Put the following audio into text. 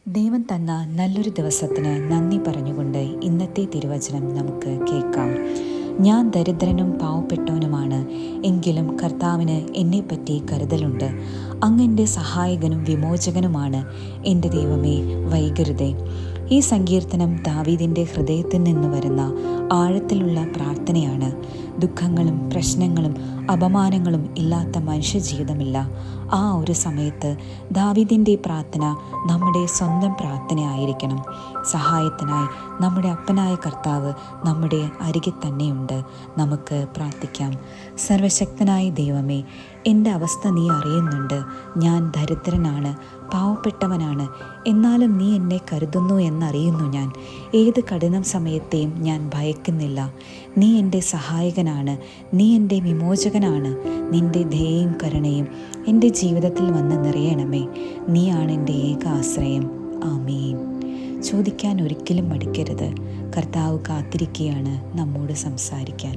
ദൈവം തന്ന നല്ലൊരു ദിവസത്തിന് നന്ദി പറഞ്ഞുകൊണ്ട് ഇന്നത്തെ തിരുവചനം നമുക്ക് കേൾക്കാം. ഞാൻ ദരിദ്രനും പാവപ്പെട്ടവനുമാണ്, എങ്കിലും കർത്താവിന് എന്നെപ്പറ്റി കരുതലുണ്ട്. അങ്ങ് എൻ്റെ സഹായകനും വിമോചകനുമാണ്. എൻ്റെ ദൈവമേ, വൈകരുതേ. ഈ സങ്കീർത്തനം ദാവീദിൻ്റെ ഹൃദയത്തിൽ നിന്ന് വരുന്ന ആഴത്തിലുള്ള പ്രാർത്ഥനയാണ്. ദുഃഖങ്ങളും പ്രശ്നങ്ങളും അപമാനങ്ങളും ഇല്ലാത്ത മനുഷ്യജീവിതമില്ല. ആ ഒരു സമയത്ത് ദാവീദിൻ്റെ പ്രാർത്ഥന നമ്മുടെ സ്വന്തം പ്രാർത്ഥനയായിരിക്കണം. സഹായത്തിനായി നമ്മുടെ അപ്പനായ കർത്താവ് നമ്മുടെ അരികിൽ തന്നെയുണ്ട്. നമുക്ക് പ്രാർത്ഥിക്കാം. സർവശക്തനായ ദൈവമേ, എൻ്റെ അവസ്ഥ നീ അറിയുന്നുണ്ട്. ഞാൻ ദരിദ്രനാണ്, പാവപ്പെട്ടവനാണ്. എന്നാലും നീ എന്നെ കരുതുന്നു എന്നറിയുന്നു. ഞാൻ ഏത് കഠിന സമയത്തെയും ഞാൻ ഭയക്കുന്നില്ല. നീ എൻ്റെ സഹായകനാണ്, നീ എൻ്റെ വിമോചകനാണ്. നിൻ്റെ ദയയും കരുണയും എൻ്റെ ജീവിതത്തിൽ വന്ന് നിറയണമേ. നീയാണ് എൻ്റെ ഏക ആശ്രയം. ആമേൻ. ചോദിക്കാൻ ഒരിക്കലും മടിക്കരുത്. കർത്താവ് കാത്തിരിക്കുകയാണ് നമ്മോട് സംസാരിക്കാൻ.